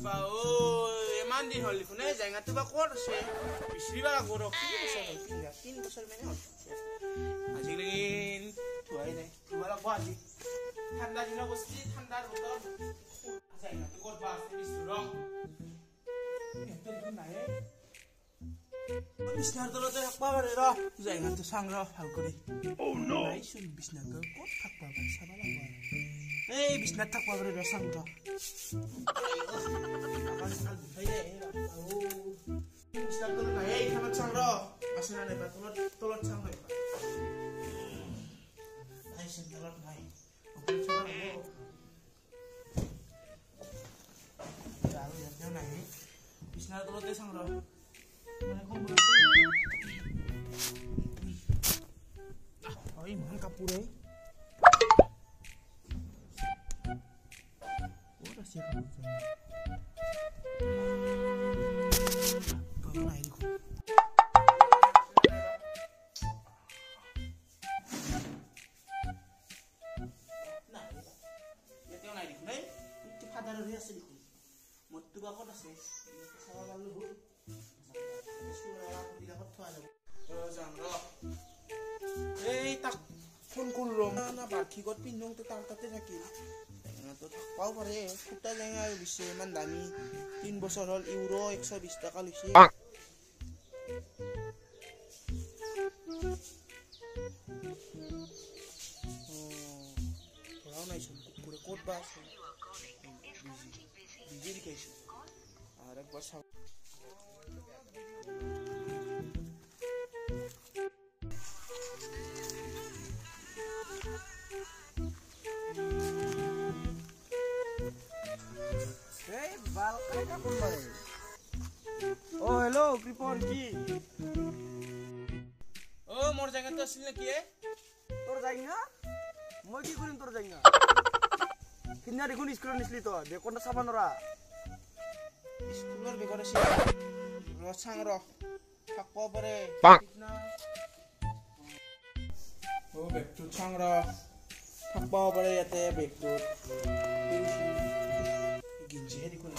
বাও এমান দিন হল দেখোন জায়গাটো বা ক'ত আছে বিচৰিবা লাগব কি বছৰ হ'ল 3 বছৰ মানে হ'ল আজিলৈকে থোৱাই নাই থোৱা লাগব আজি ঠাণ্ডা দিন বস্তি ঠাণ্ডাৰ বতৰ জায়গাটো ক'ত বা আছে বিচৰং এতে দেখোন নাই বিছনাৰ তলতে থাকবা পাৰে ৰ জায়গাটো চাং ৰ ভাল কৰি নাই চোন বিছনাৰ তলত ক'ত থাকবা পাৰে চাবা লাগব এই বিছনাত থাকবা পাৰে ৰ চাং ৰ ইমান কাপোৰে ক'ত আছে ফোন করলাম না বার্ষিকত পিন্ধং তো তার তাতে থাকিল তো থাকবাও পারে ফুটা জায়গা আর বেশি ইমান দামি 3 বছর হল ইউরো 120 টাকা লইছে পড়াও নাই শুন পুরো কোট বা আছে বিজি লিখাইছে আর একবার সব Oh hello Kripon ki Oh mor jaga to asil ki তোর জায়গা মই কি করিম তোর জায়গা কিনা দেখুন স্কুল নিছলি তো বেকনটা সাবানরা স্কুলৰ বেকৰ আছে ৰছাং ৰ থাকব পাৰে না ও বেকটো চাং ৰ থাকব পাৰে ইয়াতে বেকটো গিঞ্জি হেৰি কোন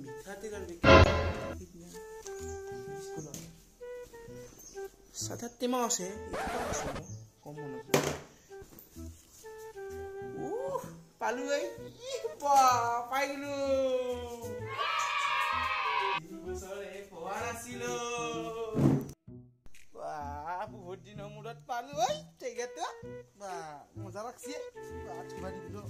মিঠাতেলৰ বেক স্কুলৰ সাধাতে মা আছে কম মন পালু এই বা পাই গলো বছৰে পোৱা নাছিলো বা বহুত দিনৰ মূৰত পালো এই টেগেটা বা মজা লাগছে বা থুবা দিলো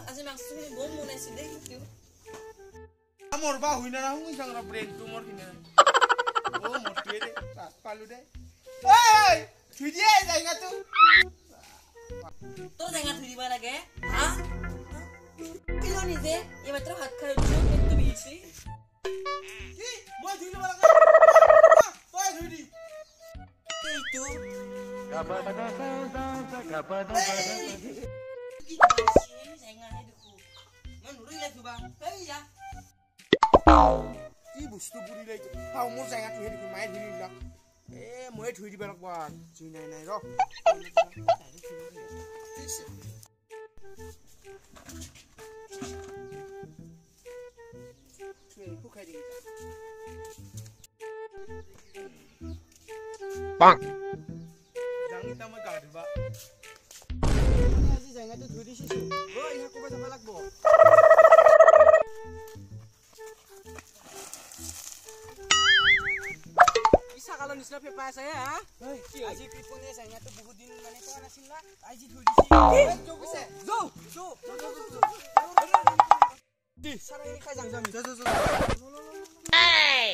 আজি মাছখিনি বম বনাইছো দেই কিউ মোৰ বা হইনা না হুই সংৰা ব্ৰেন টু মোৰ কিনে ও মটিয়ে দে পালু দে এই থুইয়ে জায়গা তো তো জায়গা থুই দিবা লাগে হা কিলো নিজে এই মাত্র হাত খাই উঠছো কিন্তু বিছি কি মই ধুই লবা লাগে তই ধুই দি এইটো কাপাদা কি জায়গা হে দেখো মই নুৰি লাগবা এইয়া কি বস্তু বুৰি লৈ তাও মোৰ জায়গা তো হেৰি মাই ধুই দিলা এ মই ধুই দিবা লাগবা জি নাই নাই ৰ খুখাই দি পাং জাংটা মই গা ধুবা আজি জায়গাটো ধুই দিছিছো ও ইহা কবা যাব লাগব কালো নিছনা পেপা আছে হা আজি পিপনে জায়গাটো বহুত দিন মানে কোৱা নাছিল না আজি ধুই দিছি জো পিছে জো দি সারাই খাই যাং যাম জো এই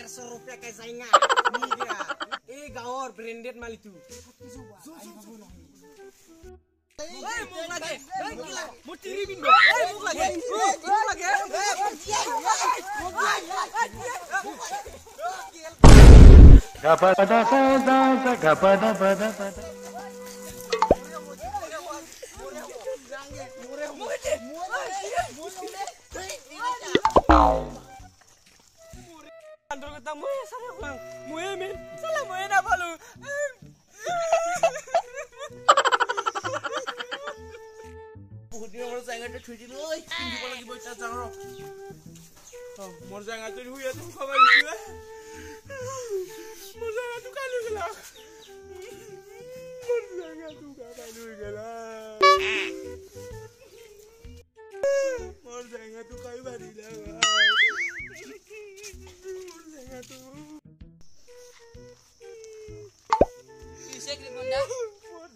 ₹100 ka zainga ni dia gaor branded mal itu muk lagi gila mau tiri bingo muk lagi Andro kata moe salah bang, moe men, salah moe na balu. বহুত দিন মোৰ জায়গাটা থৈ দিলো ঐ পিন্ধিব লাগিব এটা যাওঁ ৰ মোৰ জায়গাটো শুই আছে খবৰ দিছিলে মোৰ জায়গাটো কালি গলা মোৰ জায়গাটো কালি গলা মোৰ জায়গাটো কাই বাৰিলা মোৰ জায়গাটো কিছে ক্ৰিপন্ডা মোৰ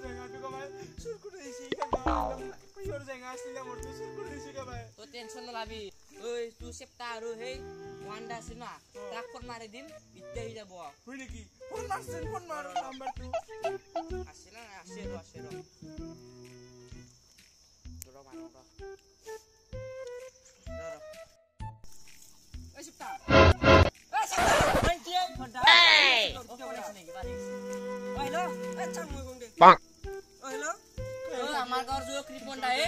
জায়গাটো কমাই সুরকুট দিছি একদম কইর জায়গা আসলে মোর তো সুরকুট দিছি কমাই তো টেনশন নলাবি ওই তুই সেপ্তা আৰু হেই ওয়ান্ডা আছে না তাক ফোন মারি দিম ইতে হই যাব হই নাকি ফোন মার নাম্বার টু আসে না আসে র মানো ওই সেপ্তা ওই কি ফোনটা হ্যালো আচ্ছা মই গং দে হ্যালো আমার ঘর जो ক্রিপন্ডা এ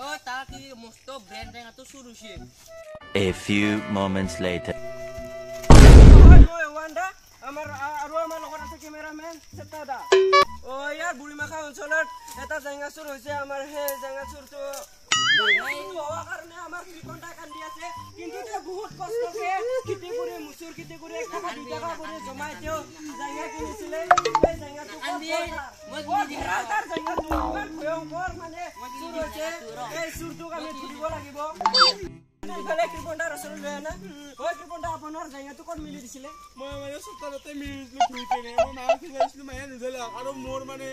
ও তা কি মস্ত ব্র্যান্ড রেঙ্গা তো শুরু হইছে A few moments later. Moe Wanda, আমার লগত আছে ক্যামেরাম্যান সেটাদা ও ইয়ার বুড়িমাখা অঞ্চলত এটা জায়গা চুর হইছে আমার হে জায়গা চুর তো হওয়ার কারণে আমার ক্রিপন্ডা কান্দি আছে কিন্তু তে বহুত কষ্ট করে খেতে করে মুসুর খেতে করে 1 টাকা 2 টাকা করে জমাই দিও জায়গা কিনেছিলে এই জায়গাটো মই তার জায়গাটো ইমান ভয়ঙ্কর মানে চুর হইছে এই চুরটো আমি ধরিব লাগিব ইফালে ক্রিপন্ডা রসল লয় না ওই ক্রিপন্ডা আপনার জায়গাটো কোন মিলি দিছিলে মই মানে সতৰতে মিলিলো ঘুৰিকেনে মই মাও খুৱাইছিলো মায়ে নিদিলে আৰু মোৰ মানে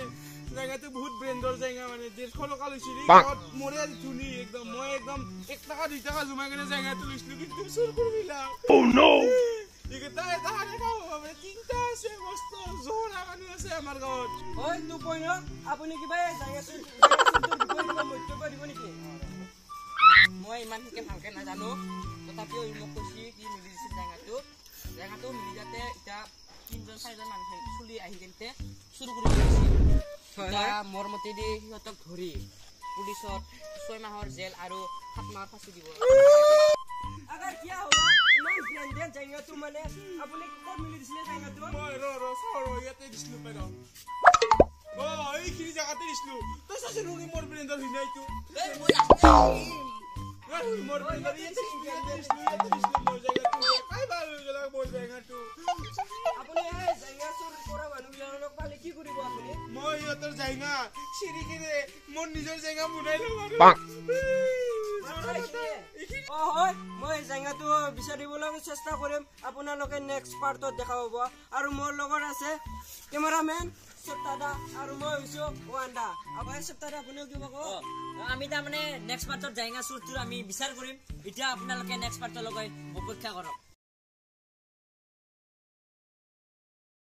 জায়গাটো বহুত ব্ৰেণ্ডৰ জায়গা মানে 150 টকা লৈছিলি মোৰে ধুনি একদম মই একদম 1 টাকা 2 টাকা জমা কেনে জায়গাটো লৈছিলো কিন্তু চুৰ কৰিলা ও নো এটা দেখাও মানে তিনটা আছে মস্ত জোৰা কানি আছে আমাৰ গাঁৱত ওই 2.0 আপুনি কিবা জায়গা চুৰ দিব মত্যবা দিব নেকি মই ইমান হিকে ভালকে না জানো তথাপিও মোক কৈছি কি মিলি দিছিল জায়গাটো মিলি যাতে এটা 3-4জন মানুহ চুলি আহি গেলতে শুরু কৰি দিছিল এটা মোৰ মতে দি হিহঁতক ধৰি পুলিচত 6 মাহৰ জেল আৰু 7 মাহৰ ফাঁসি দিব अगर क्या होगा इमान ब्रांडेड জায়গাটো মানে আপুনি কোন মিলি দিছিলে জায়গাটো মই ৰ চাও ইয়াতে দিছিলো পাই ও এইখিনি জায়গাতে দিছিলো তই চাচোন মোৰ ব্ৰেণ্ডৰ হিনাইটো মোৰ ব্ৰেণ্ডৰ ইয়াতে দিছিলো মোৰ জায়গাটো কাই ভাল গলা মোৰ জায়গাটো আপুনি এই জায়গা চুৰ কৰা মানুহবিলাকক পালে কি কৰিব আপুনি মই ইহঁতৰ জায়গা চিৰি কিনে মোৰ নিজৰ জায়গা মুনাই লম আৰু হয় মই জায়গাটো বিচাৰিবলৈ চেষ্টা কৰিম আপোনালোকে নেক্সট পাৰ্টত দেখা পাব আৰু মোৰ লগত আছে ক্যামেৰাম্যান সত্তাদা আৰু মই হৈছো ওয়ান্ডা আবাই সত্তাদা আপুনিও কি ক'ব আমি তাৰ মানে নেক্সট পাৰ্টত জায়গা চুৰটো আমি বিচাৰ কৰিম এতিয়া আপোনালোকে নেক্সট পাৰ্টৰ লগত অপেক্ষা কৰক